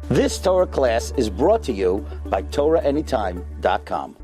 This Torah class is brought to you by TorahAnytime.com.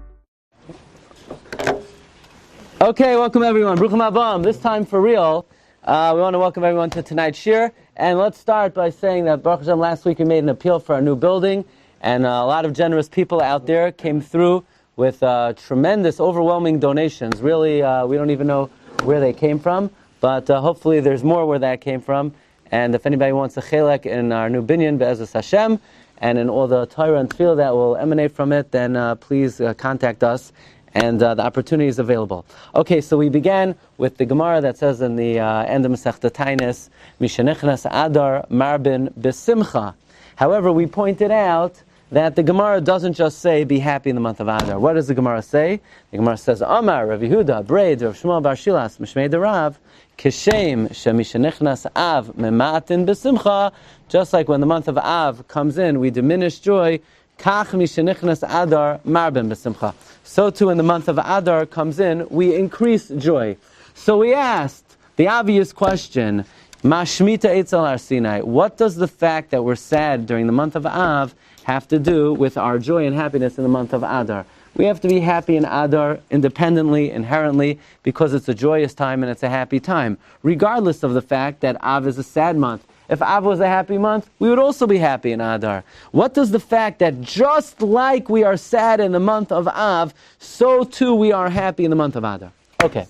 Okay, welcome everyone. Bruchim Abam. This time for real, we want to welcome everyone to tonight's Shiur. And let's start by saying that Baruch Hashem, last week we made an appeal for our new building, and a lot of generous people out there came through with tremendous, overwhelming donations. Really, we don't even know where they came from, but hopefully there's more where that came from. And if anybody wants a chelek in our new binyan, Be'ezus Hashem, and in all the Torah and tefillah that will emanate from it, then please contact us, and the opportunity is available. Okay, so we began with the Gemara that says in the end of Masechta Tainis, Mishenichnas Adar Marbin Besimcha. However, we pointed out that the Gemara doesn't just say, be happy in the month of Adar. What does the Gemara say? The Gemara says, Amar, Rabbi Yehuda, Braid, Rav Shmuel Bar Shilas, Mishmei Derav, Kishem, Shemishenichnas Av, Mematin Besimcha. Just like when the month of Av comes in, we diminish joy, Kach Mishenichnas Adar, Marbin Besimcha. So too, when the month of Adar comes in, we increase joy. So we asked the obvious question, Mashmita Eitzel Har Sinai. What does the fact that we're sad during the month of Av have to do with our joy and happiness in the month of Adar? We have to be happy in Adar independently, inherently, because it's a joyous time and it's a happy time, regardless of the fact that Av is a sad month. If Av was a happy month, we would also be happy in Adar. What does the fact that just like we are sad in the month of Av, so too we are happy in the month of Adar? Okay,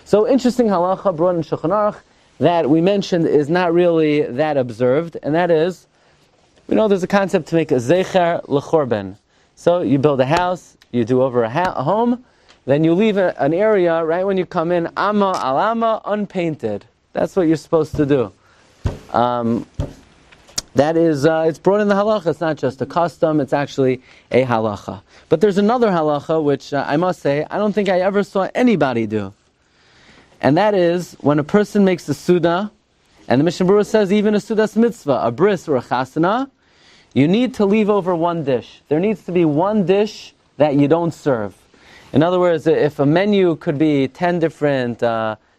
so interesting halacha brought in Shulchan Aruch that we mentioned is not really that observed, and that is, we know there's a concept to make a zecher lechorben. So you build a house, you do over a home, then you leave an area right when you come in, amma al amma, unpainted. That's what you're supposed to do. That is, it's brought in the halacha. It's not just a custom, it's actually a halacha. But there's another halacha, which I must say, I don't think I ever saw anybody do. And that is, when a person makes a suda, and the Mishnah Berurah says even a sudas mitzvah, a bris or a chasana, you need to leave over one dish. There needs to be one dish that you don't serve. In other words, if a menu could be 10 different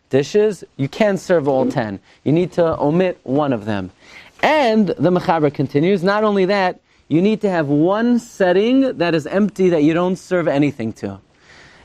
dishes, you can't serve all 10. You need to omit one of them. And the Mechaber continues, not only that, you need to have one setting that is empty that you don't serve anything to.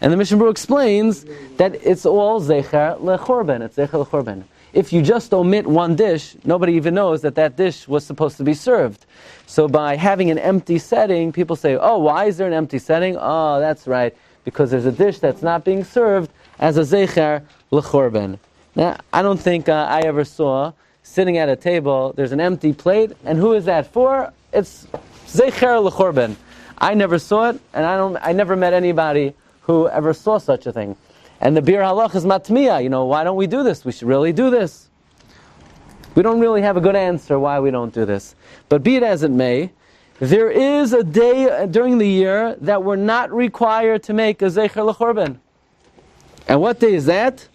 And the Mishnah Berurah explains that it's all zecher lechorben. It's zecher lechorben. If you just omit one dish, nobody even knows that that dish was supposed to be served. So by having an empty setting, people say, oh, why is there an empty setting? Oh, that's right, because there's a dish that's not being served as a zecher lechorben. Now, I don't think I ever saw, sitting at a table, there's an empty plate, and who is that for? It's zecher lechorben. I never saw it, and I never met anybody who ever saw such a thing. And the bir halach is matmiya. Why don't we do this? We should really do this. We don't really have a good answer why we don't do this. But be it as it may, there is a day during the year that we're not required to make a zecher lechorben. And what day is that?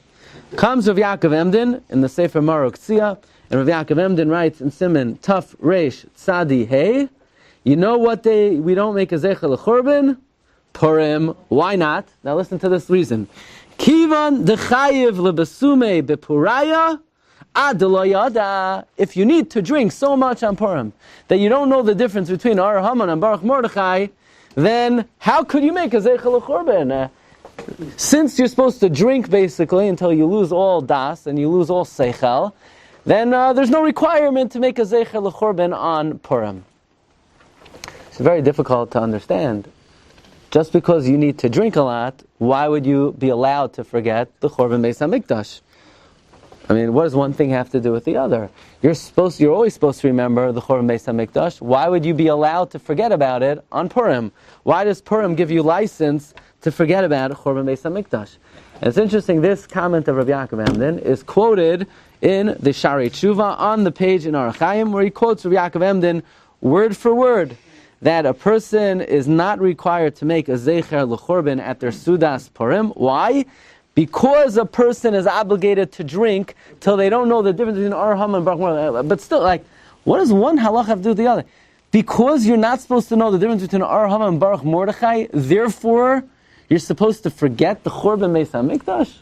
Comes Rav Yaakov Emden in the Sefer Maruk Tzia, and Rav Yaakov Emden writes in Siman Taf Reish Tzadi Hey, you know what day we don't make a zecher lechorben? Purim. Why not? Now listen to this reason. Kivan dechayiv lebesume bepuraya ad lo yada. If you need to drink so much on Purim that you don't know the difference between Ar Haman and Baruch Mordechai, then how could you make a zecher lechorben? Since you're supposed to drink basically until you lose all das and you lose all seichel, then there's no requirement to make a zecher lechorben on Purim. It's very difficult to understand. Just because you need to drink a lot, why would you be allowed to forget the Chorban Beis Hamikdash? I mean, what does one thing have to do with the other? You're always supposed to remember the Chorban Beis Hamikdash. Why would you be allowed to forget about it on Purim? Why does Purim give you license to forget about Chorban Beis Hamikdash? And it's interesting, this comment of Rabbi Yaakov Emden is quoted in the Sharei Tshuva on the page in Arachayim, where he quotes Rabbi Yaakov Emden word for word, that a person is not required to make a zecher lechorben at their sudas Purim. Why? Because a person is obligated to drink till they don't know the difference between Ar Haman and Baruch Mordechai. But still, what does one halach have to do with the other? Because you're not supposed to know the difference between Ar Haman and Baruch Mordechai, therefore you're supposed to forget the Chorban Beis Hamikdash?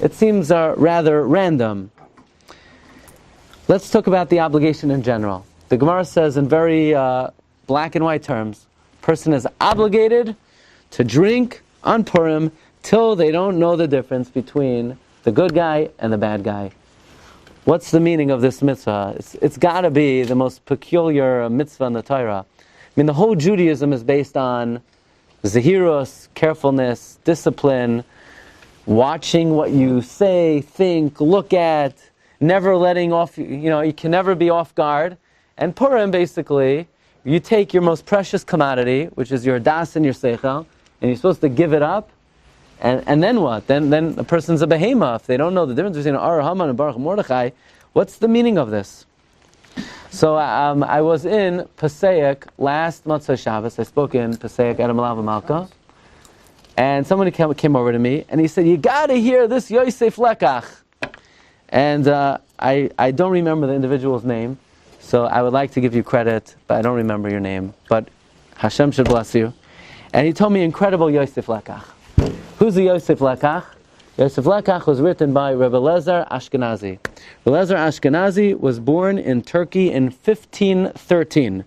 It seems rather random. Let's talk about the obligation in general. The Gemara says in very black and white terms, person is obligated to drink on Purim till they don't know the difference between the good guy and the bad guy. What's the meaning of this mitzvah? It's got to be the most peculiar mitzvah in the Torah. I mean, the whole Judaism is based on zehirus, carefulness, discipline, watching what you say, think, look at, never letting off, you can never be off guard. And Purim, basically, you take your most precious commodity, which is your das and your seichel, and you're supposed to give it up, and then what? Then a person's a behemoth. If they don't know the difference between Adar, Haman, and Baruch Mordechai, what's the meaning of this? So I was in Passaic last Motzei Shabbos. I spoke in Passaic at Malav Malka, and somebody came over to me, and he said, "You got to hear this Yosef Lekach." And I don't remember the individual's name, so I would like to give you credit, but I don't remember your name. But Hashem should bless you. And he told me incredible Yosef Lekach. Who's the Yosef Lekach? Yosef Lekach was written by Rabbi Lezer Ashkenazi. Rabbi Lezer Ashkenazi was born in Turkey in 1513.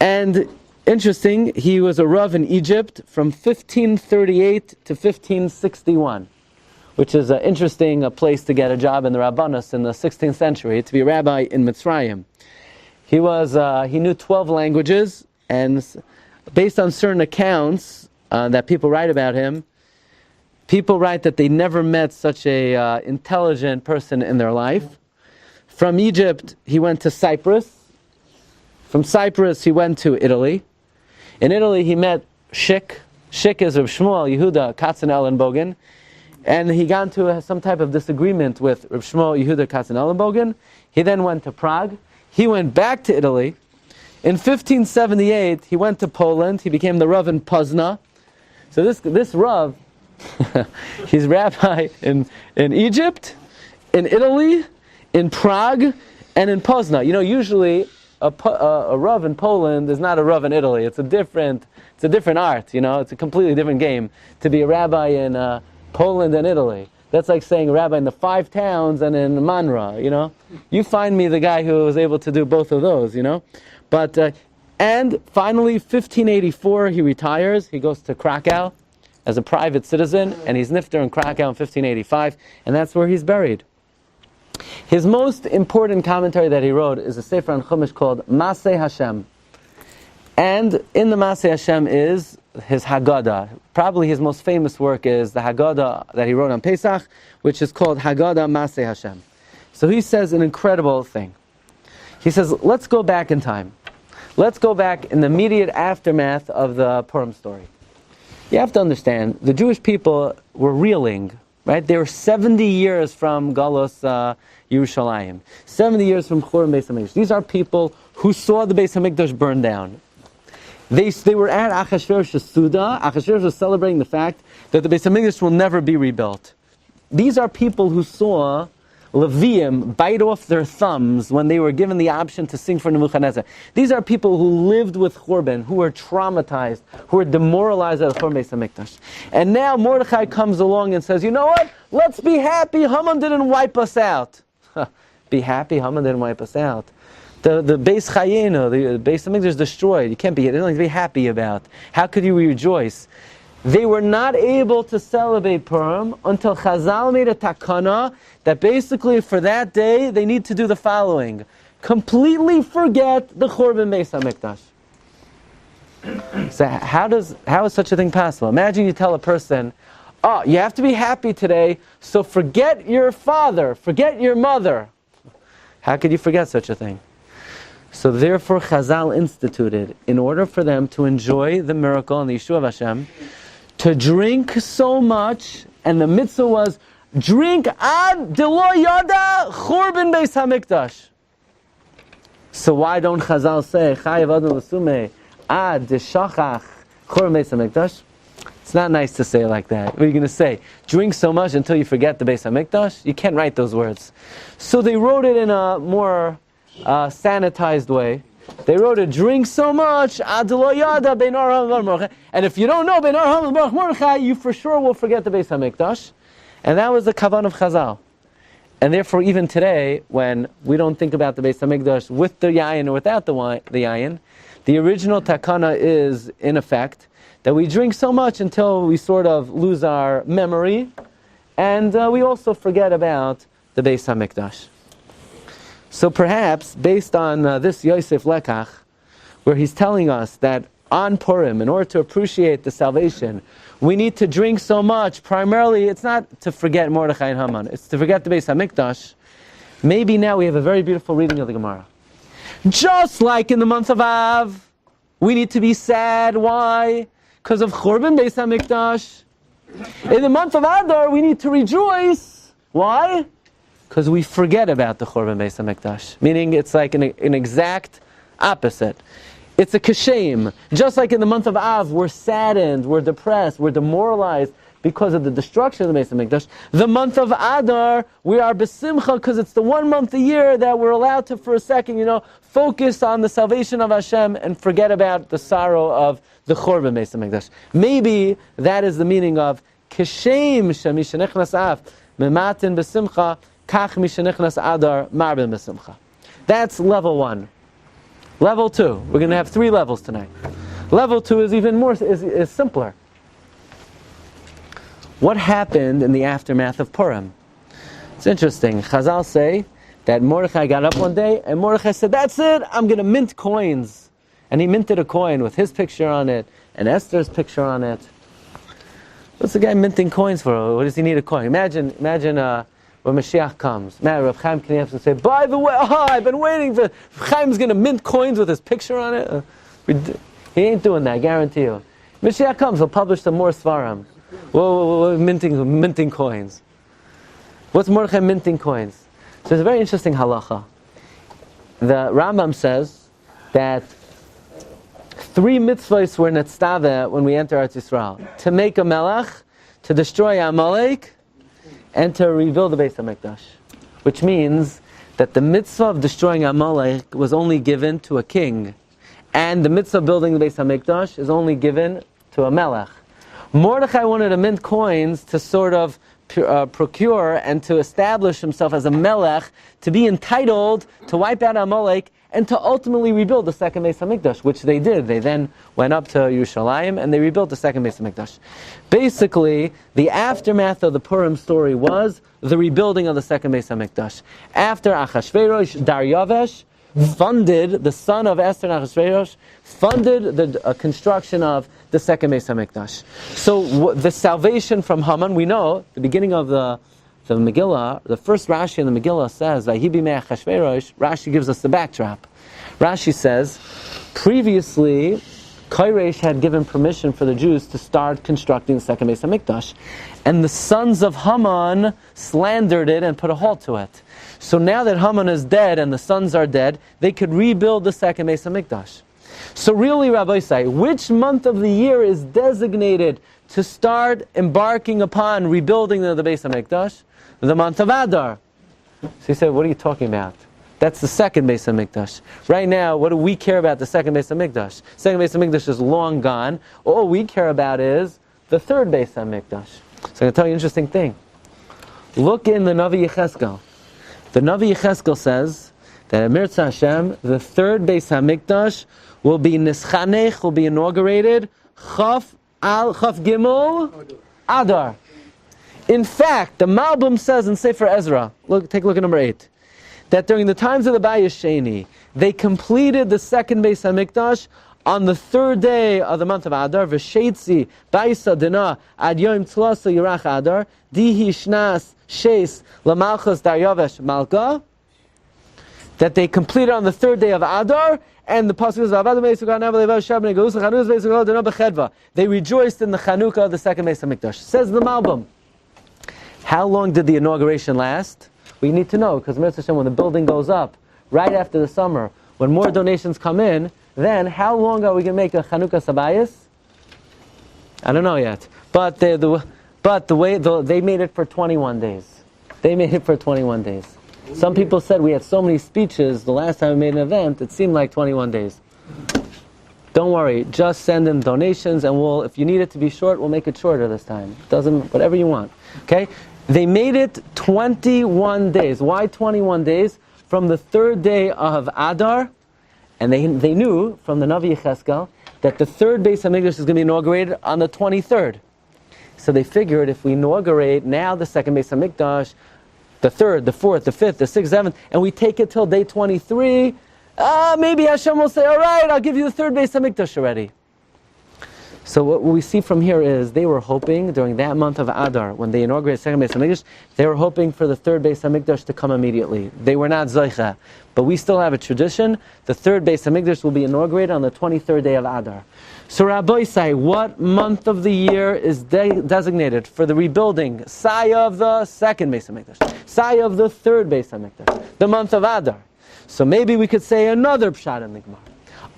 And interesting, he was a Rav in Egypt from 1538 to 1561, which is an interesting place to get a job in the Rabbanus in the 16th century, to be a rabbi in Mitzrayim. He knew 12 languages, and based on certain accounts that people write about him, people write that they never met such a intelligent person in their life. From Egypt, he went to Cyprus. From Cyprus, he went to Italy. In Italy, he met Shik. Shik is Reb Shmuel Yehuda Katzenellenbogen. And he got into some type of disagreement with Reb Shmuel Yehuda Katzenellenbogen. He then went to Prague. He went back to Italy. In 1578, he went to Poland. He became the Rav in Pozna. So this Rav, he's rabbi in Egypt, in Italy, in Prague, and in Pozna. Usually a Rav in Poland is not a Rav in Italy. It's a different art. It's a completely different game to be a rabbi in Poland and Italy. That's like saying a rabbi in the 5 towns and in Manra. You find me the guy who was able to do both of those. But and finally, 1584, he retires. He goes to Krakow as a private citizen, and he's nifter in Krakow in 1585, and that's where he's buried. His most important commentary that he wrote is a sefer on Chumash called Maseh Hashem. And in the Maseh Hashem is his Haggadah. Probably his most famous work is the Haggadah that he wrote on Pesach, which is called Haggadah Maseh Hashem. So he says an incredible thing. He says, let's go back in time. Let's go back in the immediate aftermath of the Purim story. You have to understand, the Jewish people were reeling, right? They were 70 years from Galus Yerushalayim, 70 years from Churban Beis Hamikdash. These are people who saw the Beis Hamikdash burn down. They were at Achashverosh's Suda. Achashverosh was celebrating the fact that the Beis Hamikdash will never be rebuilt. These are people who saw Levium bite off their thumbs when they were given the option to sing for Nebuchadnezzar. These are people who lived with Churban, who were traumatized, who were demoralized at the Churban Beis Hamikdash. And now Mordechai comes along and says, you know what? Let's be happy. Haman didn't wipe us out. Be happy? Haman didn't wipe us out. The Beis Chayenu, the Beis Hamikdash is destroyed. You can't be. There's nothing to be happy about. How could you rejoice? They were not able to celebrate Purim until Chazal made a takana that basically for that day they need to do the following: completely forget the Churban Beis Hamikdash. So how is such a thing possible? Imagine you tell a person, "Oh, you have to be happy today, so forget your father, forget your mother." How could you forget such a thing? So therefore Chazal instituted, in order for them to enjoy the miracle and the Yeshua of Hashem, to drink so much, and the mitzvah was, drink ad delo yada churban beis hamikdash. So why don't Chazal say, chayav adam l'sumei ad deshachach churban beis hamikdash? It's not nice to say it like that. What are you going to say? Drink so much until you forget the beis hamikdash? You can't write those words. So they wrote it in a more sanitized way. They wrote it, drink so much, and if you don't know Beinar Haman Baruch Mordechai, you for sure will forget the Beis Hamikdash. And that was the kavan of Chazal. And therefore, even today, when we don't think about the Beis Hamikdash with the yayin or without the yayin, the original takana is, in effect, that we drink so much until we sort of lose our memory, and we also forget about the Beis Hamikdash. So perhaps, based on this Yosef Lekach, where he's telling us that on Purim, in order to appreciate the salvation, we need to drink so much. Primarily, it's not to forget Mordechai and Haman, it's to forget the Beis Hamikdash. Maybe now we have a very beautiful reading of the Gemara. Just like in the month of Av, we need to be sad. Why? Because of Churban Beis Hamikdash. In the month of Adar, we need to rejoice. Why? Because we forget about the Churban Beis Hamikdash. Meaning it's like an exact opposite. It's a kashem. Just like in the month of Av, we're saddened, we're depressed, we're demoralized because of the destruction of the Beis Hamikdash. The month of Adar, we are besimcha because it's the one month a year that we're allowed to, for a second, focus on the salvation of Hashem and forget about the sorrow of the Churban Beis Hamikdash. Maybe that is the meaning of kashem shemishenichnas Av mematin besimcha kach mishenichnas Adar marbin besimcha. That's level 1. Level 2, we're going to have 3 levels tonight. Level 2 is even more, is simpler. What happened in the aftermath of Purim? It's interesting. Chazal say that Mordechai got up one day and Mordechai said, that's it, I'm going to mint coins. And he minted a coin with his picture on it and Esther's picture on it. What's the guy minting coins for? What does he need a coin? Imagine when Mashiach comes, Rav Chaim Kanievsky will say, by the way, I've been waiting for Chaim's going to mint coins with his picture on it. He ain't doing that, I guarantee you. Mashiach comes, he'll publish some more svarim. Whoa, minting coins. What's Mordechai minting coins? So it's a very interesting halacha. The Rambam says that 3 mitzvahs were netztave when we enter Eretz Yisrael: to make a melech, to destroy Amalek, and to rebuild the Beis Hamikdash. Which means that the mitzvah of destroying Amalek was only given to a king, and the mitzvah of building the Beis Hamikdash is only given to a melech. Mordechai wanted to mint coins to sort of procure and to establish himself as a melech, to be entitled to wipe out Amalek and to ultimately rebuild the second Beis Hamikdash, which they did. They then went up to Yerushalayim and they rebuilt the second Beis Hamikdash. Basically, the aftermath of the Purim story was the rebuilding of the second Beis Hamikdash. After Achashverosh, Daryavesh funded, the son of Esther and Achashverosh, funded the construction of the second Beis Hamikdash. So the salvation from Haman, we know, the beginning of the Megillah, the first Rashi in the Megillah says, Vayihi b'mei Achashverosh. Rashi gives us the backdrop. Rashi says, previously, Koresh had given permission for the Jews to start constructing the second Beis Hamikdash, and the sons of Haman slandered it and put a halt to it. So now that Haman is dead and the sons are dead, they could rebuild the second Beis Hamikdash. So really, Rabbi say, which month of the year is designated to start embarking upon rebuilding the Beis Hamikdash? The month of Adar. So he said, what are you talking about? That's the second Beis Hamikdash. Right now, what do we care about the second Beis Hamikdash? Second Beis Hamikdash is long gone. All we care about is the third Beis Hamikdash. So I'm going to tell you an interesting thing. Look in the Navi Yecheskel. The Navi Yecheskel says that Amir Hashem, the third Beis Hamikdash, will be nischanech, will be inaugurated, Chaf Gimel Adar. In fact, the Malbim says in Sefer Ezra, take a look at number 8, that during the times of the Bayis Sheni, they completed the second Beis Hamikdash on the 3rd day of the month of Adar, V'sheitzi Baisa Dina Ad Yom Tzlasa Yerach Adar, Dihi Shnas Sheis Lamalchus Daryavesh Malka, that they completed on the 3rd day of Adar, and the pasuk is they rejoiced in the Chanukah of the second Beis Hamikdash. Says the Malbim. How long did the inauguration last? We need to know, because when the building goes up, right after the summer, when more donations come in, then how long are we going to make a Chanukah Sabayis? I don't know yet. But they made it for 21 days. They made it for 21 days. Some people said we had so many speeches the last time we made an event, it seemed like 21 days. Don't worry, just send in donations and if you need it to be short, we'll make it shorter this time. Whatever you want. Okay? They made it 21 days. Why 21 days? From the third day of Adar, and they knew from the Navi Yecheskel that the third Beis Hamikdash is going to be inaugurated on the 23rd. So they figured if we inaugurate now the second Beis Hamikdash, the third, the fourth, the fifth, the sixth, seventh, and we take it till day 23, maybe Hashem will say, all right, I'll give you the third Beis Hamikdash already. So what we see from here is they were hoping during that month of Adar, when they inaugurated the second Beis Hamikdash, they were hoping for the third Beis Hamikdash to come immediately. They were not Zoicha. But we still have a tradition. The third Beis Hamikdash will be inaugurated on the 23rd day of Adar. So Rabbi say, what month of the year is designated for the rebuilding? Saya of the second Beis Hamikdash. Saya of the third Beis Hamikdash. The month of Adar. So maybe we could say another pshat in the Gemara.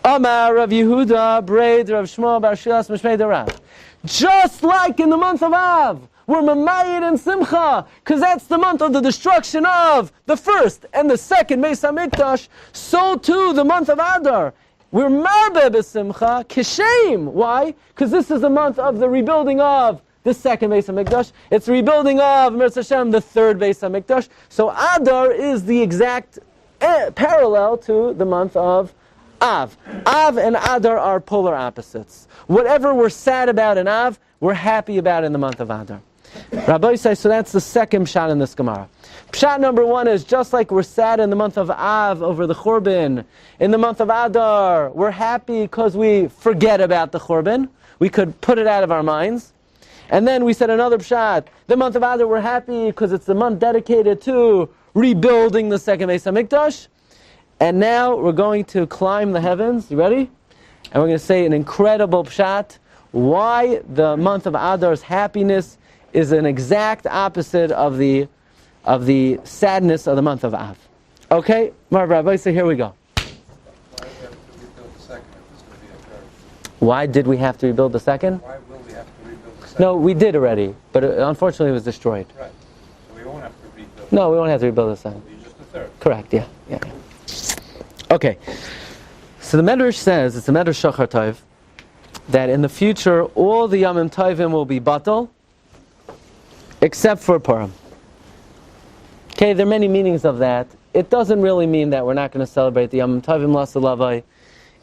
Amar Rav Yehuda, Braid, Rav Shmuel, Bar Shilas, Mishmei Darav. Just like in the month of Av, we're Mamayid and Simcha, because that's the month of the destruction of the first and the second Beis Hamikdash. So too the month of Adar. We're Marbeh b'Simcha, Kishem. Why? Because this is the month of the rebuilding of the second Beis Hamikdash. It's the rebuilding of Mirz Hashem, the third Beis Hamikdash. So Adar is the exact parallel to the month of Av. Av and Adar are polar opposites. Whatever we're sad about in Av, we're happy about in the month of Adar. Rabbi says, so that's the second pshat in this Gemara. Pshat number one is just like we're sad in the month of Av over the Churban, in the month of Adar, we're happy because we forget about the Churban. We could put it out of our minds. And then we said another pshat, the month of Adar, we're happy because it's the month dedicated to rebuilding the second Beis Hamikdash. And now we're going to climb the heavens. You ready? And we're going to say an incredible pshat, why the month of Adar's happiness is an exact opposite of the sadness of the month of Av. Okay? Rabbi, so here we go. Why did we have to rebuild the second? Why will we have to rebuild the second? No, we did already, but unfortunately it was destroyed. Right. So we won't have to rebuild. No, we won't have to rebuild the second. Just the third. Correct, yeah. Okay, so the Medrash says, it's a Medrash Shachar Tov, that in the future all the Yamim Tovim will be batal, except for Purim. Okay, there are many meanings of that. It doesn't really mean that we're not going to celebrate the Yamim Tovim Lasalavai.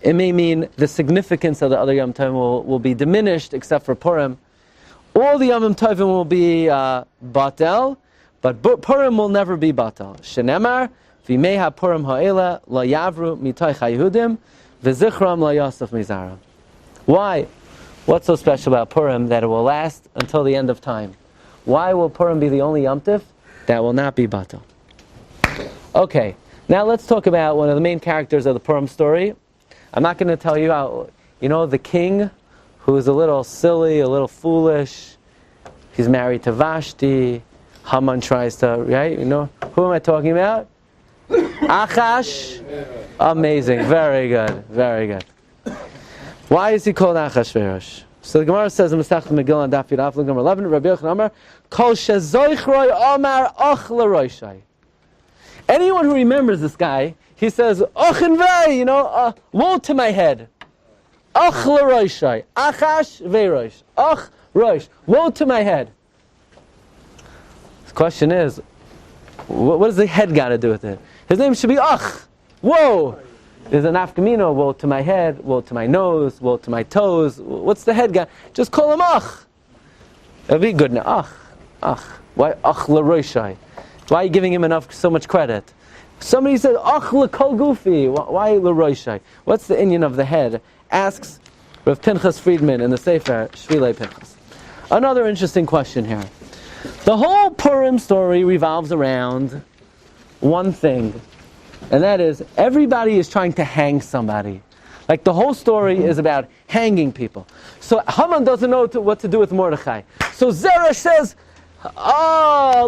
It may mean the significance of the other Yamim Tovim will be diminished, except for Purim. All the Yamim Tovim will be batal, but Purim will never be batal. Shenemar, V'mei Purim ha'ela la yavru mitoich haYehudim v'zichram la yasaf mizaram. Why? What's so special about Purim that it will last until the end of time? Why will Purim be the only Yom Tif that will not be batal? Okay, now let's talk about one of the main characters of the Purim story. I'm not going to tell you how, the king who is a little silly, a little foolish. He's married to Vashti. Haman tries to, right? Who am I talking about? Achash? Amazing. Very good. Very good. Why is he called Achashverosh? So the Gemara says in Masechet Megillah on Daf Yud Aleph, Gemara 11, Rabbi Yochanan Amar, Kol shezoichroi Omar och l'roishai. Anyone who remembers this guy, he says, och and vei, woe to my head. Och l'roishai. Achash veirosh. Och roish. Woe to my head. The question is, what does the head got to do with it? His name should be Ach. Whoa! There's an afkamino, woe to my head, woe to my nose, woe to my toes. What's the head got? Just call him Ach. It'll be good now. Ach. Why Ach l'roishai? Why are you giving him so much credit? Somebody said Ach l'kol gufi. Why l'roishai? What's the inyan of the head? Asks Rav Pinchas Friedman in the Sofer Shvilei Pinchas. Another interesting question here. The whole Purim story revolves around one thing, and that is everybody is trying to hang somebody. Like the whole story is about hanging people. So Haman doesn't know what to do with Mordechai. So Zeresh says,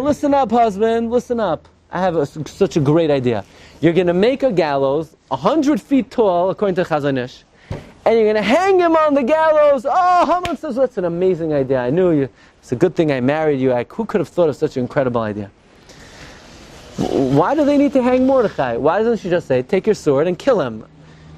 listen up, husband, listen up. I have such a great idea. You're going to make a gallows 100 feet tall, according to Chazon Ish, and you're going to hang him on the gallows. Haman says, that's an amazing idea. I knew you. It's a good thing I married you. Who could have thought of such an incredible idea? Why do they need to hang Mordechai? Why doesn't she just say, take your sword and kill him?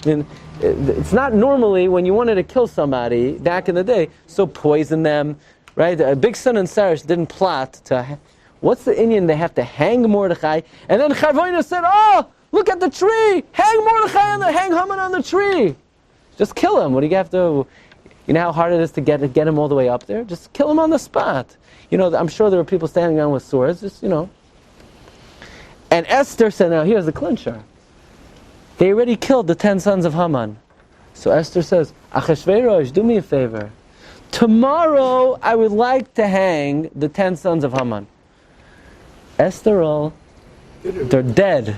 I mean, it's not normally when you wanted to kill somebody back in the day, so poison them, right? Big Son and Sarish didn't plot to What's the Indian? They have to hang Mordechai. And then Charvoina said, oh, look at the tree. Hang Mordechai hang Haman on the tree. Just kill him. What do you have to... You know how hard it is to get him all the way up there? Just kill him on the spot. I'm sure there were people standing around with swords. Just, And Esther said, now here's the clincher. They already killed the 10 sons of Haman. So Esther says, Achashverosh, do me a favor. Tomorrow I would like to hang the 10 sons of Haman. Esther, they're dead.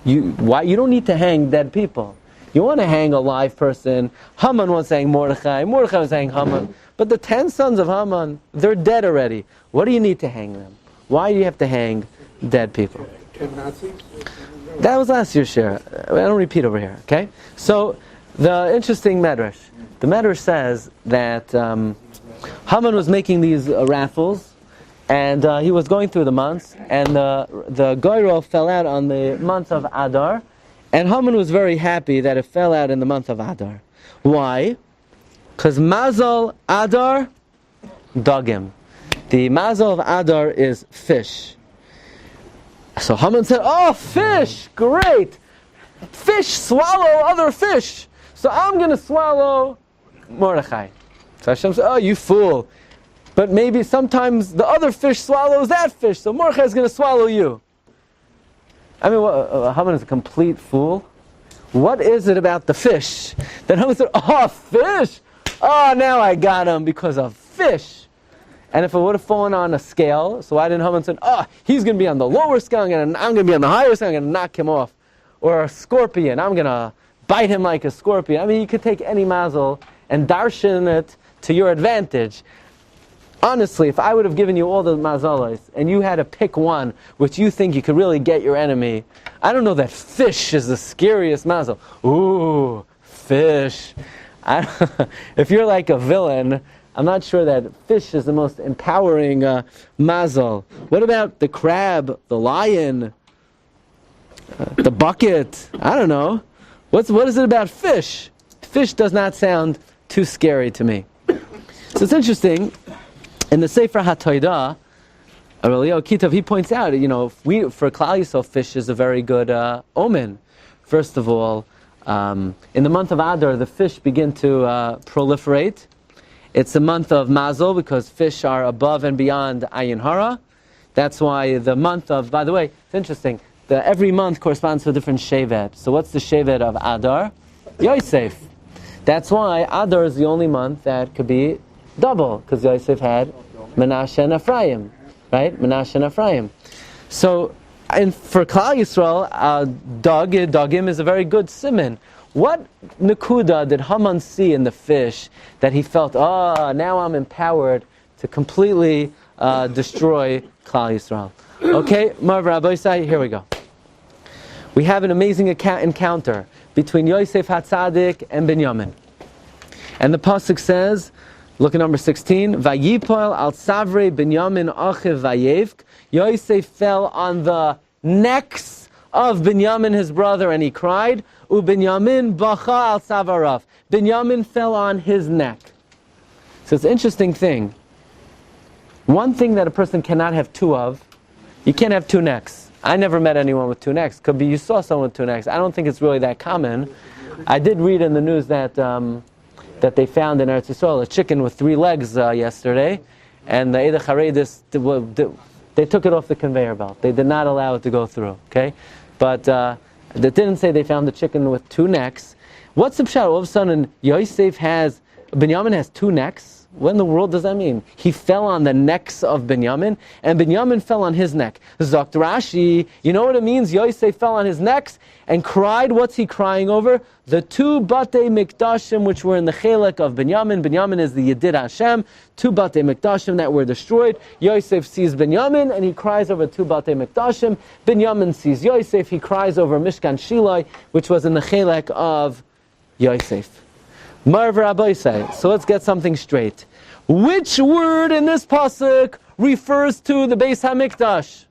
You don't need to hang dead people. You want to hang a live person. Haman was saying Mordechai. Mordechai was saying Haman. But the 10 sons of Haman, they're dead already. What do you need to hang them? Why do you have to hang dead people? 10 Nazis? That was last year's share. I don't repeat over here, okay? So, the interesting Medrash. The Medrash says that Haman was making these raffles, and he was going through the months, and the Goyrol fell out on the month of Adar, and Haman was very happy that it fell out in the month of Adar. Why? Because Mazal, Adar, Dagim. The Mazal of Adar is fish. So Haman said, oh, fish, great. Fish swallow other fish. So I'm going to swallow Mordechai. So Hashem said, oh, you fool. But maybe sometimes the other fish swallows that fish, so Mordechai is going to swallow you. I mean, Haman is a complete fool. What is it about the fish that Haman said, oh, fish? Oh, now I got him because of fish. And if it would have fallen on a scale, so why didn't Haman say, oh, he's going to be on the lower scale, I'm going to be on the higher scale, I'm going to knock him off. Or a scorpion, I'm going to bite him like a scorpion. I mean, you could take any mazel and darshan it to your advantage. Honestly, if I would have given you all the mazalas, and you had to pick one which you think you could really get your enemy, I don't know that fish is the scariest mazel. Ooh, fish. If you're like a villain, I'm not sure that fish is the most empowering mazel. What about the crab, the lion, the bucket? I don't know. What is it about fish? Fish does not sound too scary to me. So it's interesting. In the Sefer HaToidah, Aurelio Kitav, he points out, for Klal Yisrael, fish is a very good omen. First of all, in the month of Adar, the fish begin to proliferate. It's a month of Mazal because fish are above and beyond Ayin Hara. That's why the month of, by the way, it's interesting, every month corresponds to a different Shevet. So what's the Shevet of Adar? Yosef. That's why Adar is the only month that could be double, because Yosef had Menashe and Ephraim, right? Menashe and Ephraim. So, and for Klal Yisrael, Dagim is a very good siman. What Nakuda did Haman see in the fish that he felt, now I'm empowered to completely destroy Klal Yisrael? Okay, Marv Rabbi Isai, here we go. We have an amazing encounter between Yosef HaTzadik and Binyamin. And the pasuk says, look at number 16, Vayipol al Savre Binyamin Achiv Vayevk. Yosef fell on the necks of Binyamin, his brother, and he cried. Binyamin bacha al Savarav. Binyamin fell on his neck. So it's an interesting thing. One thing that a person cannot have two of, you can't have two necks. I never met anyone with two necks. Could be you saw someone with two necks. I don't think it's really that common. I did read in the news that that they found in Eretz Yisrael a chicken with 3 legs yesterday, and the Eidah Chareidis, they took it off the conveyor belt. They did not allow it to go through. Okay, but they didn't say they found the chicken with 2 necks. What's the pshat? All of a sudden, Binyamin has 2 necks. What in the world does that mean? He fell on the necks of Binyamin, and Binyamin fell on his neck. Zokt Rashi, you know what it means? Yosef fell on his necks and cried. What's he crying over? The 2 Batei Mikdashim which were in the Chelek of Binyamin. Binyamin is the Yedid Hashem. 2 Batei Mikdashim that were destroyed. Yosef sees Binyamin and he cries over 2 Batei Mikdashim. Binyamin sees Yosef. He cries over Mishkan Shilai, which was in the Chelek of Yosef. Marv Rabbi say. So let's get something straight. Which word in this pasuk refers to the Beis Hamikdash?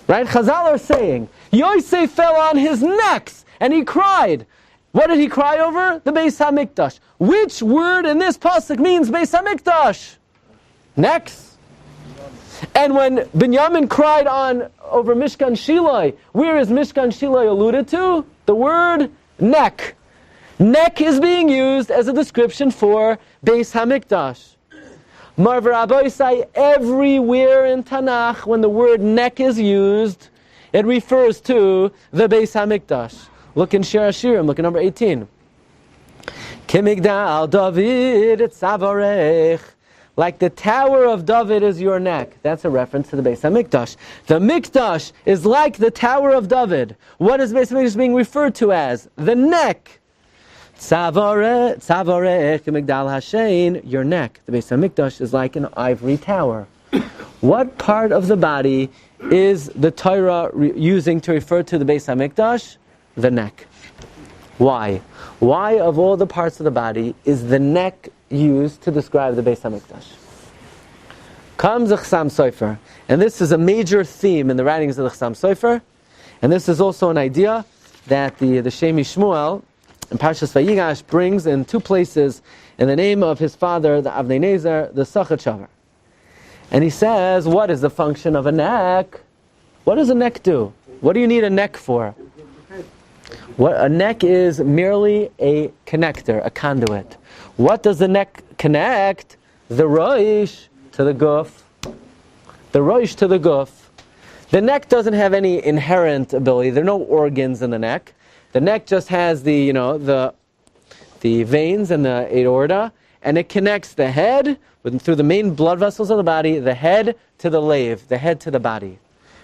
Right? Chazal are saying Yosef fell on his necks and he cried. What did he cry over? The Beis Hamikdash. Which word in this pasuk means Beis Hamikdash? Necks. And when Binyamin cried over Mishkan Shiloi, where is Mishkan Shiloi alluded to? The word neck. Neck is being used as a description for Beis Hamikdash. Marv Rabbi say everywhere in Tanakh when the word neck is used, it refers to the Beis Hamikdash. Look in Shiurim, look at number 18. Kimigdal David Tzavarech. Like the Tower of David is your neck. That's a reference to the Beis HaMikdash. The Mikdash is like the Tower of David. What is Beis HaMikdash being referred to as? The neck. Tzavarech Migdal Hashein, your neck. The Beis HaMikdash is like an ivory tower. What part of the body is the Torah using to refer to the Beis HaMikdash? The neck. Why? Why of all the parts of the body is the neck used to describe the Beis HaMikdash? Comes the Chasam Sofer, and this is a major theme in the writings of the Chasam Sofer, and this is also an idea that the Shemi Shmuel in Parshas Vayigash brings in two places in the name of his father, the Avnei Nezer, the Sachat Shavar. And he says, what is the function of a neck? What does a neck do? What do you need a neck for? What a neck is merely a connector, a conduit. What does the neck connect? The roish to the guf. The roish to the guf. The neck doesn't have any inherent ability. There are no organs in the neck. The neck just has the veins and the aorta, and it connects the head through the main blood vessels of the body, the head to the lave, the head to the body.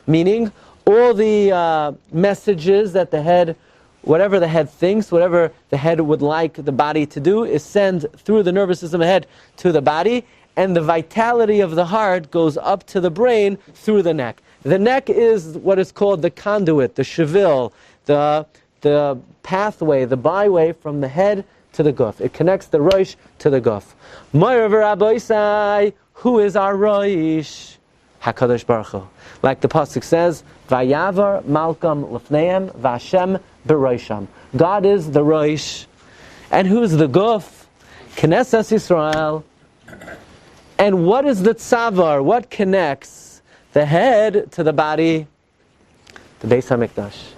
Meaning, all the messages that the head, whatever the head thinks, whatever the head would like the body to do, is sent through the nervous system of the head to the body, and the vitality of the heart goes up to the brain through the neck. The neck is what is called the conduit, the shevil, the pathway, the byway from the head to the guf. It connects the roish to the guf. Meir Rabbi say, who is our roish? HaKadosh Baruch Hu. Like the pasuk says, Vayavar Malkam Lefneim Vashem Beroisham. God is the roish. And who's the guf? Knesset Yisrael. And what is the tzavar? What connects the head to the body? The Beis HaMikdash.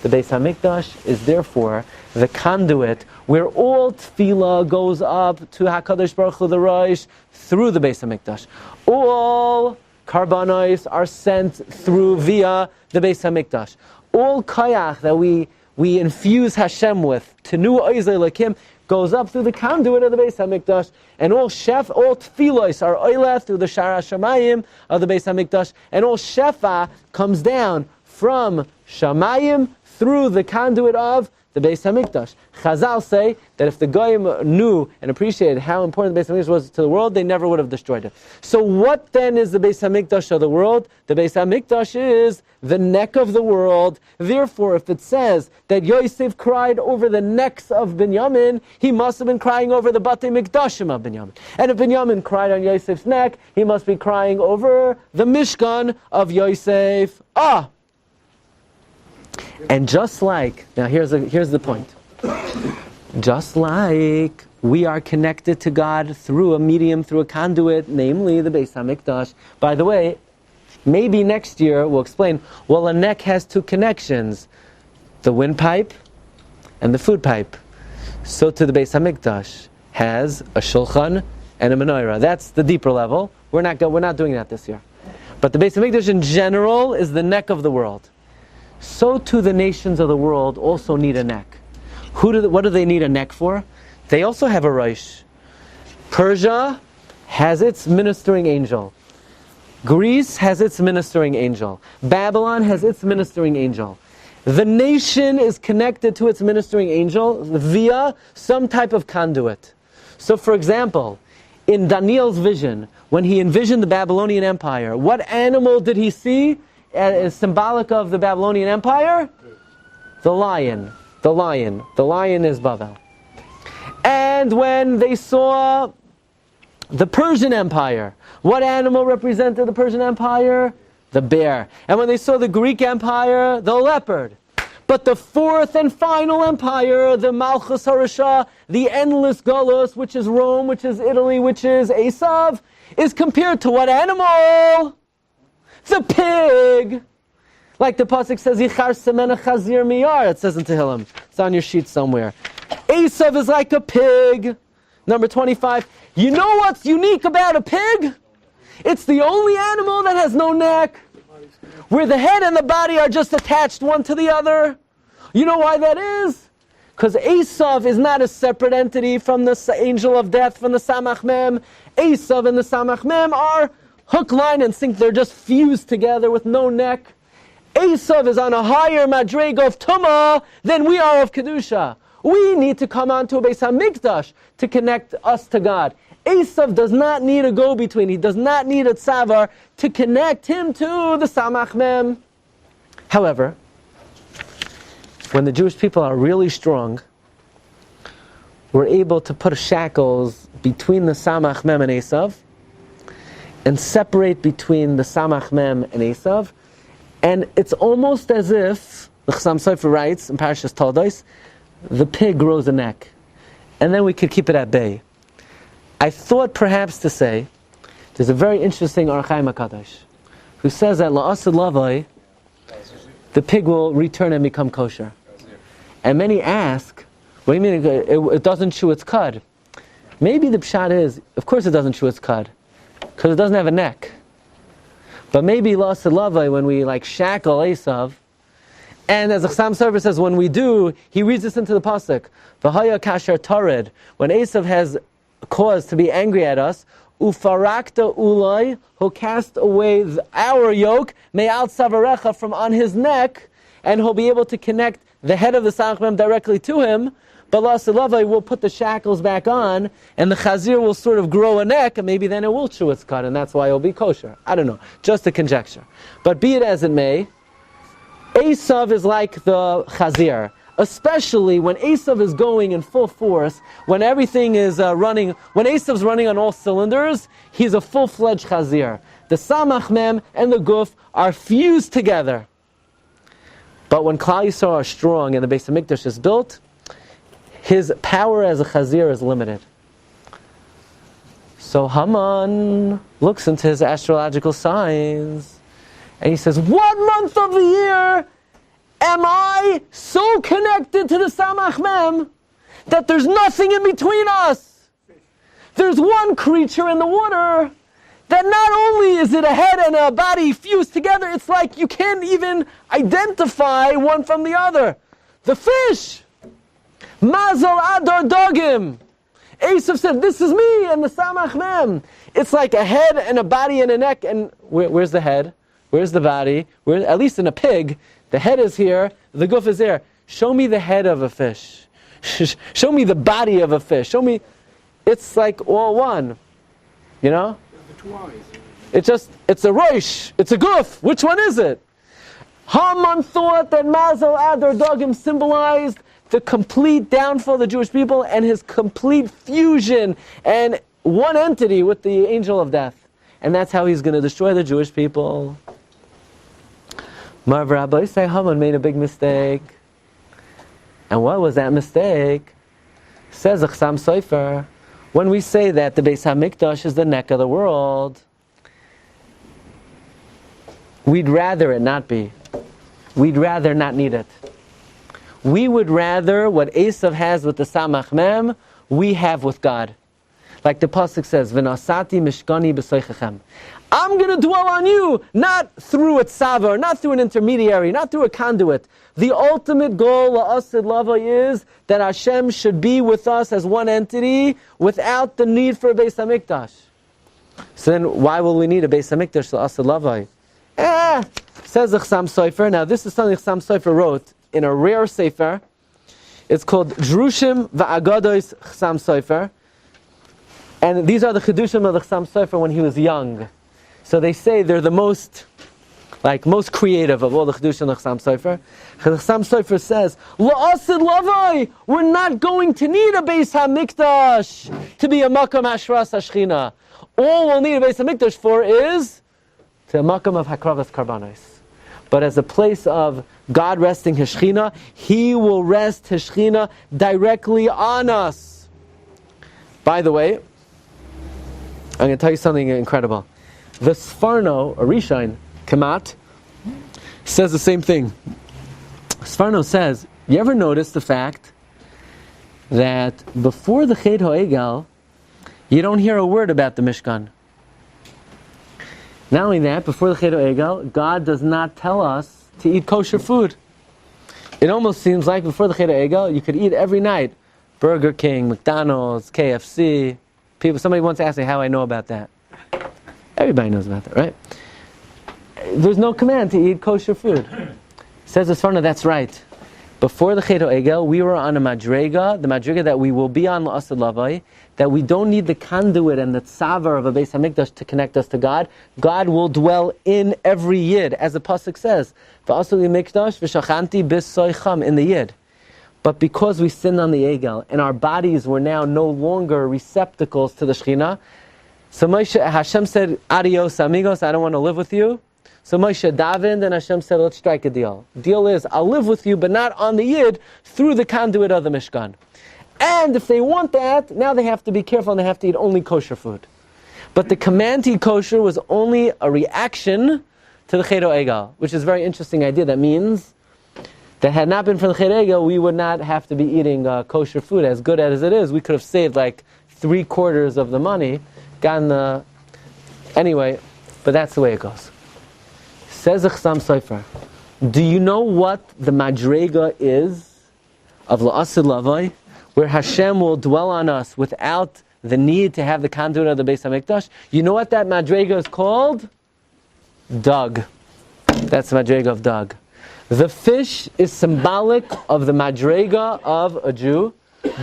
The Beis HaMikdash is therefore the conduit where all tefillah goes up to HaKadosh Baruch Hu, the Rosh, through the Beis HaMikdash. All karbanos are sent through via the Beis HaMikdash. All kayach that we infuse Hashem with, Tenu Oizei Lakim, goes up through the conduit of the Beis HaMikdash, and all tefillos are oileth through the Shara Shamayim of the Beis HaMikdash, and all shefa comes down from Shamayim through the conduit of the Beis HaMikdash. Chazal say that if the Goyim knew and appreciated how important the Beis HaMikdash was to the world, they never would have destroyed it. So what then is the Beis HaMikdash of the world? The Beis HaMikdash is the neck of the world. Therefore, if it says that Yosef cried over the necks of Binyamin, he must have been crying over the Batei Mikdashim of Binyamin. And if Binyamin cried on Yosef's neck, he must be crying over the Mishkan of Yosef. And just like, now here's the point. Just like we are connected to God through a medium, through a conduit, namely the Beis HaMikdash. By the way, maybe next year we'll explain, well, a neck has two connections, the windpipe and the food pipe. So to the Beis HaMikdash has a shulchan and a menorah. That's the deeper level. We're not doing that this year. But the Beis HaMikdash in general is the neck of the world. So too the nations of the world also need a neck. What do they need a neck for? They also have a rosh. Persia has its ministering angel. Greece has its ministering angel. Babylon has its ministering angel. The nation is connected to its ministering angel via some type of conduit. So for example, in Daniel's vision, when he envisioned the Babylonian Empire, what animal did he see as symbolic of the Babylonian Empire? The lion. The lion. The lion is Bavel. And when they saw the Persian Empire, what animal represented the Persian Empire? The bear. And when they saw the Greek Empire, the leopard. But the fourth and final empire, the Malchus Harasha, the endless Golos, which is Rome, which is Italy, which is Esav, is compared to what animal? the pig. Like the pasuk says, Yichar semena chazir miyar. It says in Tehillim. It's on your sheet somewhere. Esav is like a pig. Number 25. You know what's unique about a pig? It's the only animal that has no neck, where the head and the body are just attached one to the other. You know why that is? Because Esav is not a separate entity from the angel of death, from the Samach Mem. Esav and the Samach Mem are hook, line, and sinker. They're just fused together with no neck. Esav is on a higher madrega of Tumah than we are of Kedusha. We need to come onto a Beis Hamikdash to connect us to God. Esav does not need a go-between. He does not need a tzavar to connect him to the Samach Mem. However, when the Jewish people are really strong, we're able to put shackles between the Samach Mem and Esav and separate between the Samach Mem and Esav. And it's almost as if, the Chasam Sofer writes in Parshas Toldos, the pig grows a neck. And then we could keep it at bay. I thought perhaps to say, there's a very interesting Or Chaim HaKadosh, who says that La'asad Lavai, the pig will return and become kosher. And many ask, what do you mean it doesn't chew its cud? Maybe the pshat is, of course it doesn't chew its cud, because it doesn't have a neck. But maybe La'asad Lavai, when we shackle Esav, and as the Chasam Sofer says, when we do, he reads this into the pasuk, V'haya kasher tared, when Esav has cause to be angry at us, ufarakta ulai, who cast away our yoke, me'al savarecha, from on his neck, and he'll be able to connect the head of the Samach Mem directly to him. But La'asad Lavai will put the shackles back on, and the chazir will sort of grow a neck, and maybe then it will chew its cud, and that's why it'll be kosher. I don't know, just a conjecture. But be it as it may, Esav is like the chazir, especially when Esav is going in full force, when everything is running, when Esav's running on all cylinders, he's a full-fledged chazir. The Samach Mem and the Guf are fused together. But when Klal Yisrael are strong and the Beis Hamikdash is built, his power as a chazir is limited. So Haman looks into his astrological signs, and he says, what month of the year am I so connected to the Samach Mem that there's nothing in between us? There's one creature in the water that not only is it a head and a body fused together, it's like you can't even identify one from the other. The fish. Mazal, Adar, Dagim. Esav said, this is me and the Samach Mem. It's like a head and a body and a neck. And where's the head? Where's the body? At least in a pig, the head is here, the guf is there. Show me the head of a fish. Show me the body of a fish. Show me. It's like all one. You know? It's a roish. It's a guf. Which one is it? Haman thought that Mazal, Adar, Dagim symbolized the complete downfall of the Jewish people and his complete fusion and one entity with the angel of death. And that's how he's going to destroy the Jewish people. Marv Rabbi say Haman made a big mistake. And what was that mistake? Says the Chasam Sofer, when we say that the Beis Hamikdash is the neck of the world, we'd rather it not be. We'd rather not need it. We would rather what Esav has with the Samach Mem, we have with God. Like the pasuk says, "V'nasati mishkani b'soichechem." I'm going to dwell on you, not through a tzavar, not through an intermediary, not through a conduit. The ultimate goal, la'asad lava, is that Hashem should be with us as one entity without the need for a Beis Hamikdash. So then, why will we need a Beis Hamikdash, la'asad lava? Says the Chasam Sofer. Now, this is something Chasam Sofer wrote in a rare sefer. It's called Drushim Va'agados Chasam Sofer. And these are the Chidushim of the Chasam Sofer when he was young. So they say they're the most creative of all the Chidushim of the Chasam Sofer. The Chasam Sofer says, La'asid Lavai, we're not going to need a Beis HaMikdash to be a Makam Hashras HaShchina. All we'll need a Beis HaMikdash for is to a Makam of Hakravas Karbanos. But as a place of God resting His Shechina, He will rest His Shechina directly on us. By the way, I'm going to tell you something incredible. The Sfarno, or Rishain, Kamat, says the same thing. Sfarno says, you ever notice the fact that before the Chet HaEgel, you don't hear a word about the Mishkan? Not only that, before the Chet HaEgel, God does not tell us to eat kosher food. It almost seems like before the Chet HaEgel, you could eat every night Burger King, McDonald's, KFC. Somebody once asked me how I know about that. Everybody knows about that, right? There's no command to eat kosher food. Says the Sfarna, that's right. Before the Chet HaEgel, we were on a madrega, the madrega that we will be on la'asad lavai, that we don't need the conduit and the tzavar of a Beis Hamikdash to connect us to God. God will dwell in every yid, as the pasuk says, v'asad mikdash v'shachanti b'soicham, in the yid. But because we sinned on the Egel, and our bodies were now no longer receptacles to the Shekhinah, so Hashem said, adios amigos, I don't want to live with you. So Moshe davened, and Hashem said, let's strike a deal. Deal is, I'll live with you, but not on the Yid, through the conduit of the Mishkan. And if they want that, now they have to be careful, and they have to eat only kosher food. But the command to eat kosher was only a reaction to the Chet HaEgel, which is a very interesting idea. That means that had not been for the Chet HaEgel, we would not have to be eating kosher food. As good as it is, we could have saved like 3/4 of the money, gotten the... Anyway, but that's the way it goes. Says the Chasam Sofer, do you know what the madrega is of la'asad lavai, where Hashem will dwell on us without the need to have the conduit of the Beis Hamikdash? You know what that madrega is called? Dug. That's the madrega of Dug. The fish is symbolic of the madrega of a Jew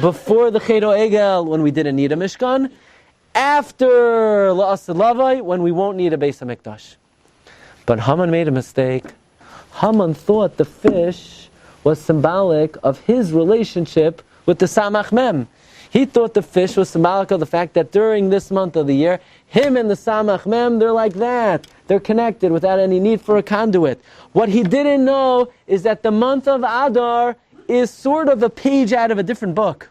before the Chet HaEgel, when we didn't need a Mishkan, after la'asad lavai, when we won't need a Beis Hamikdash. But Haman made a mistake. Haman thought the fish was symbolic of his relationship with the Samach Mem. He thought the fish was symbolic of the fact that during this month of the year, him and the Samach Mem, they're like that. They're connected without any need for a conduit. What he didn't know is that the month of Adar is sort of a page out of a different book.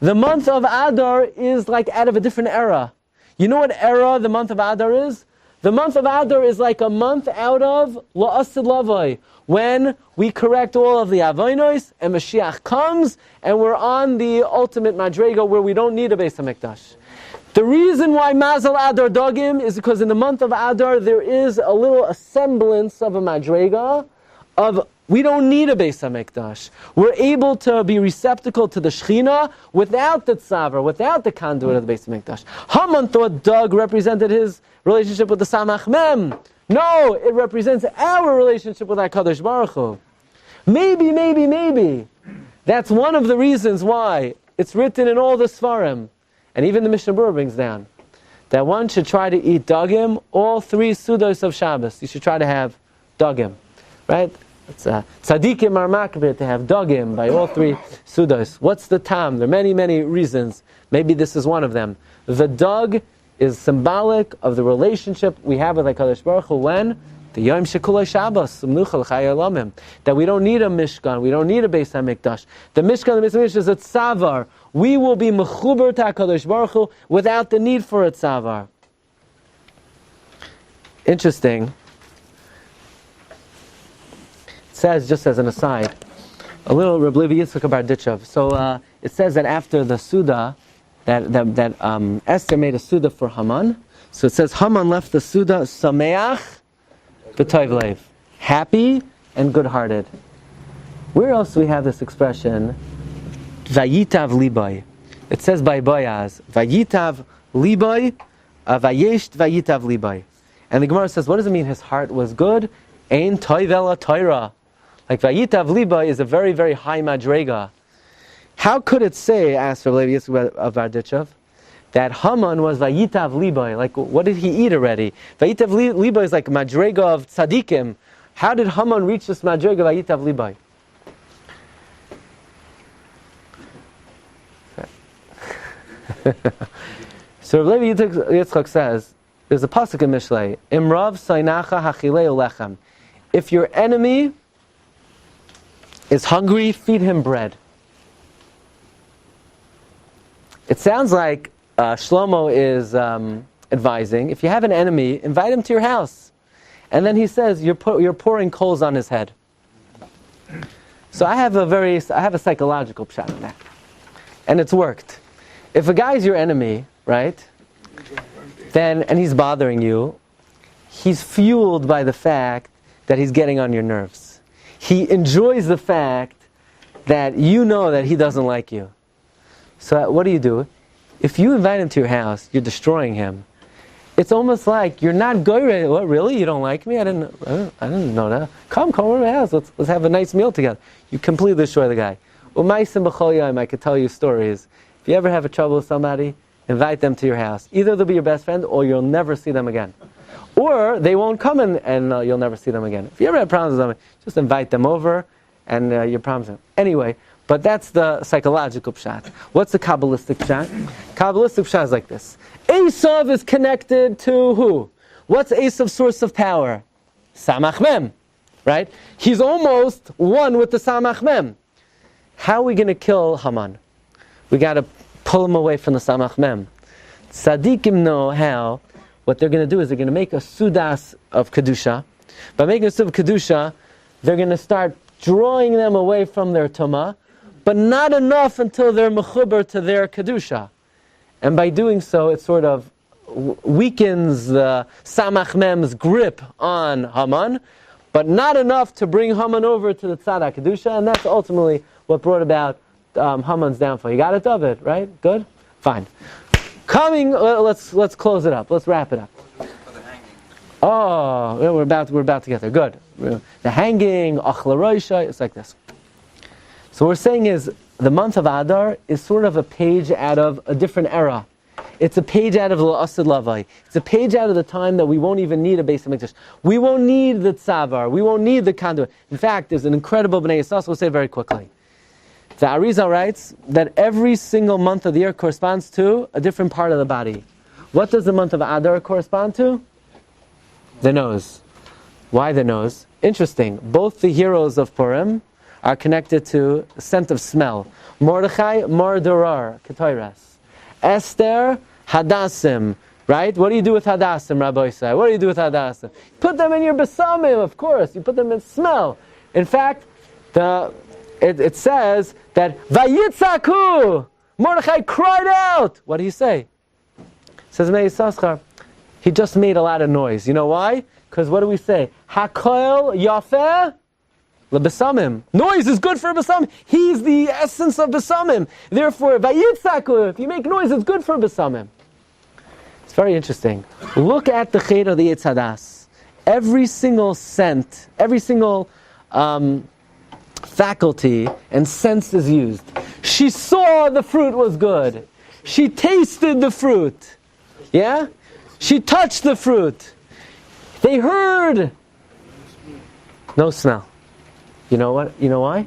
The month of Adar is like out of a different era. You know what era the month of Adar is? The month of Adar is like a month out of la'asad lavai, when we correct all of the avonos, and Mashiach comes, and we're on the ultimate madrega where we don't need a Beis Hamikdash. The reason why Mazal Adar Dagim is because in the month of Adar there is a semblance of a madrega of we don't need a Beis Hamikdash. We're able to be receptacle to the Shekhinah without the tzavar, without the conduit of the Beis Hamikdash. Haman thought Dug represented his relationship with the Samach Mem. No, it represents our relationship with HaKadosh Baruch Hu. Maybe. That's one of the reasons why it's written in all the Sfarim, and even the Mishnah Berurah brings down, that one should try to eat Dagim all 3 Sudos of Shabbos. You should try to have Dagim, right? It's tzaddikim are makbid to have Dagim by all 3 Sudos. What's the tam? There are many, many reasons. Maybe this is one of them. The Dag is symbolic of the relationship we have with HaKadosh Baruch Hu when? The Yom Shekulei Shabbos, that we don't need a Mishkan, we don't need a Beis HaMikdash. The Mishkan, the Beis HaMikdash is a tzavar. We will be mechuber to HaKadosh Baruch Hu without the need for a tzavar. Interesting. It says, just as an aside, a little Rabbi Yitzchak Bar Ditchav. So it says that after the Suda, that Esther made a Suda for Haman. So it says Haman left the Suda sameach b'tov lev, happy and good-hearted. Where else do we have this expression? Vayitav libay. It says by Boaz, Vayitav libay, Vayesht Vayitav libay. And the Gemara says, what does it mean his heart was good? Ein tov ela Torah. Like Vayitav libay is a very, very high madrega. How could it say, asked Rabbi Yitzchak of Barditchev, that Haman was Vayitav libay? Like, what did he eat already? Vayitav libay is like madrega of tzaddikim. How did Haman reach this madrega Vayitav libay? So Rabbi Yitzchak says, there's a pasuk in Mishlei, Imrav sainacha hachilei olechem. If your enemy is hungry, feed him bread. It sounds like Shlomo is advising, if you have an enemy, invite him to your house. And then he says, you're pouring coals on his head. So I have a psychological pshat on that. And it's worked. If a guy's your enemy, right, and he's bothering you, he's fueled by the fact that he's getting on your nerves. He enjoys the fact that you know that he doesn't like you. So what do? If you invite him to your house, you're destroying him. It's almost like you're not going. What, really? You don't like me? I didn't know that. Come over to my house. Let's have a nice meal together. You completely destroy the guy. I could tell you stories. If you ever have a trouble with somebody, invite them to your house. Either they'll be your best friend, or you'll never see them again. Or they won't come and you'll never see them again. If you ever have problems with them, just invite them over, and you're promising. Anyway, but that's the psychological pshat. What's the Kabbalistic pshat? Kabbalistic pshat is like this. Esav is connected to who? What's Esav's source of power? Samach Mem, right? He's almost one with the Samach Mem. How are we going to kill Haman? We got to pull him away from the Samach Mem. Tzaddikim know how. What they're going to do is they're going to make a sudas of Kedusha. By making a sudas of Kedusha, they're going to start drawing them away from their Tumah, but not enough until they're mechuber to their Kedusha. And by doing so, it sort of weakens the Samach Mem's grip on Haman, but not enough to bring Haman over to the Tzad HaKedusha, and that's ultimately what brought about Haman's downfall. You got it, David, right? Good? Fine. Let's close it up. Let's wrap it up. Oh, we're about to get there. Good. The hanging, Achla Roisha, it's like this. So what we're saying is, the month of Adar is sort of a page out of a different era. It's a page out of L'Asad Lavai. It's a page out of the time that we won't even need a Beis Hamikdash. We won't need the tzavar. We won't need the conduit. In fact, there's an incredible Bnei Yisrael, we'll say it very quickly. The Arizal writes that every single month of the year corresponds to a different part of the body. What does the month of Adar correspond to? The nose. Why the nose? Interesting. Both the heroes of Purim are connected to the scent of smell. Mordechai, Mardurar, Ketairas. Esther, Hadassim. Right? What do you do with Hadassim, Rabbi Yisai? What do you do with Hadassim? Put them in your besamim, of course. You put them in smell. In fact, it says that Vayitzaku, Mordechai cried out. What do you say? It says Meir, he just made a lot of noise. You know why? Because what do we say? Hakoil Yafeh Lebesamim. Noise is good for Besamim. He's the essence of Besamim. Therefore, Vayitzaku, if you make noise, it's good for Besamim. It's very interesting. Look at the Cheder of the Yetz Hadas. Every single scent, every single faculty and sense is used. She saw the fruit was good. She tasted the fruit. Yeah? She touched the fruit. They heard. No smell. You know what? You know why?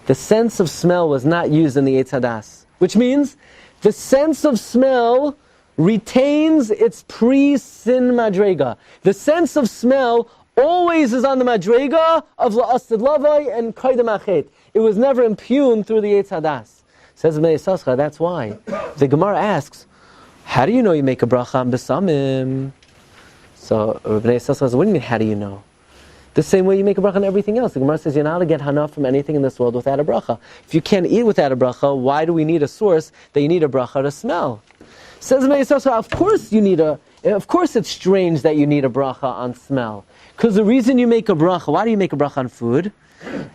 The sense of smell was not used in the Yetz Hadas. Which means the sense of smell retains its pre-sin madrega. The sense of smell always is on the madrega of la'asad lavai and kaidem achet. It was never impugned through the Yetz Hadas. Says Bnei Yissaschar, that's why. The Gemara asks, how do you know you make a bracha on besamim? So Bnei Yissaschar says, what do you mean, how do you know? The same way you make a bracha on everything else. The Gemara says you're not allowed to get hana from anything in this world without a bracha. If you can't eat without a bracha, why do we need a source that you need a bracha to smell? Says Bnei Yissaschar, of course it's strange that you need a bracha on smell. Because the reason you make a bracha, why do you make a bracha on food?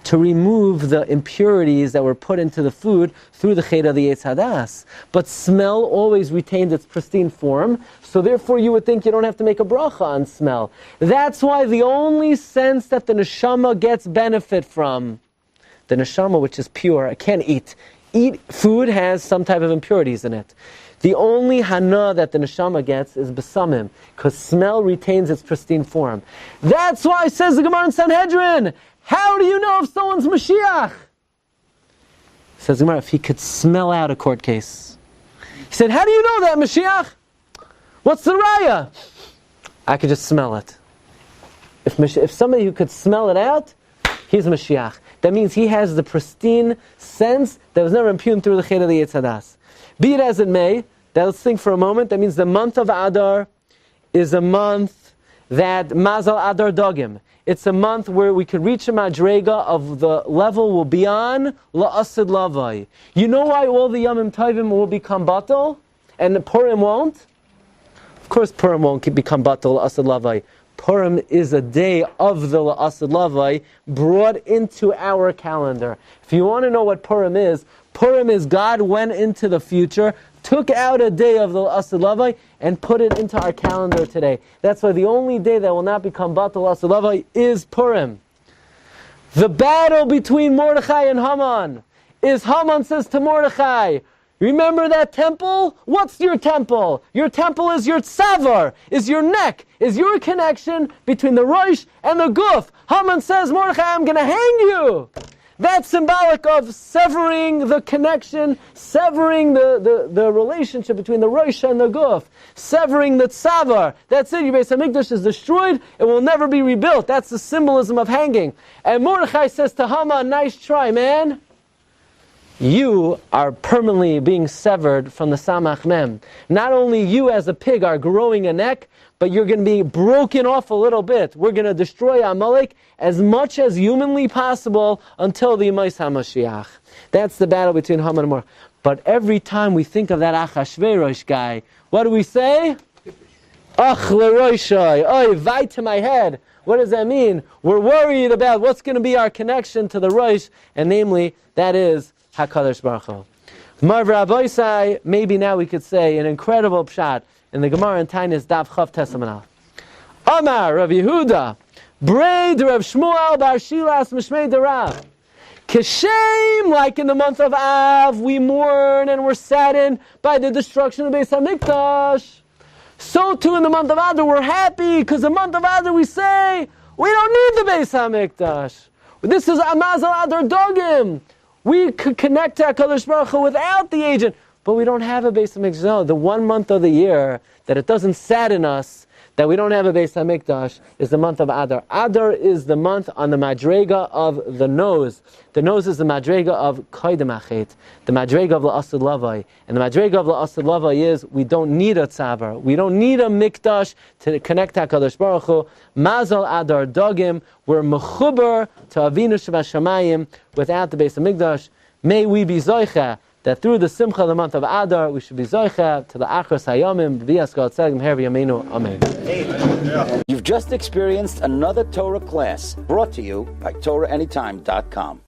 To remove the impurities that were put into the food through the cheder of the Yetz Hadas. But smell always retained its pristine form, so therefore you would think you don't have to make a bracha on smell. That's why the only sense that the neshama gets benefit from, the neshama which is pure, can't eat. Food has some type of impurities in it. The only hana that the neshama gets is besamim, because smell retains its pristine form. That's why, says the Gemara in Sanhedrin, how do you know if someone's Mashiach? Says the Gemara, if he could smell out a court case. He said, how do you know that, Mashiach? What's the raya? I could just smell it. If somebody who could smell it out, he's Mashiach. That means he has the pristine sense that was never impugned through the cheder of the Yetz Hadas. Be it as it may, let's think for a moment, that means the month of Adar is a month that Mazal Adar Dagim. It's a month where we could reach a madrega of the level will be on la'asid lavai. You know why all the Yomim Tovim will become batal and the Purim won't? Of course Purim won't become batal la'asid lavai. Purim is a day of the la'asid lavai brought into our calendar. If you want to know what Purim is God went into the future, took out a day of the la'asid lavai and put it into our calendar today. That's why the only day that will not become batal la'asid lavai is Purim. The battle between Mordechai and Haman is Haman says to Mordechai, remember that temple? What's your temple? Your temple is your tzavar, is your neck, is your connection between the rosh and the guf. Haman says, Mordechai, I'm going to hang you. That's symbolic of severing the connection, severing the relationship between the rosh and the guf, severing the tzavar. That's it. Your Beis Hamikdash is destroyed. It will never be rebuilt. That's the symbolism of hanging. And Mordechai says to Haman, nice try, man. You are permanently being severed from the Samach Mem. Not only you as a pig are growing a neck, but you're going to be broken off a little bit. We're going to destroy Amalek as much as humanly possible until the Yemais HaMashiach. That's the battle between Haman and Mordechai. But every time we think of that Achashverosh guy, what do we say? Ach l'roshai, oy, vai to my head. What does that mean? We're worried about what's going to be our connection to the Rosh, and namely, that is HaKadosh Baruch Hu. Marv Rabbi, maybe now we could say an incredible pshat in the Gemara in Tainis Daf Chav Tesamanal. Amar Rabbi Yehuda, Braid Rav Shmuel Bar Shilas Mishmei Derav. Kishem, like in the month of Av, we mourn and we're saddened by the destruction of Beis Hamikdash. So too in the month of Adar we're happy because the month of Adar we say we don't need the Beis Hamikdash. This is Mazal Adar Dagim. We could connect to HaKadosh Baruch Hu without the agent, but we don't have a Beis Hamikdash. No, the one month of the year that it doesn't sadden us that we don't have a Beis Hamikdash is the month of Adar. Adar is the month on the madrega of the nose. The nose is the madrega of Koydem Achet, the madrega of La'asid Lavai. And the madrega of La'asid Lavai is we don't need a tzavar. We don't need a mikdash to connect to HaKadosh Baruch Hu. Mazal Adar Dagim, we're mechuber to Avinu Shebashamayim without the Beis Hamikdash. May we be zoicha that through the simcha of the month of Adar, we should be zoicha to the achros hayomim, v'yas God tzedek meher v'yameinu. Amen. You've just experienced another Torah class brought to you by TorahAnytime.com.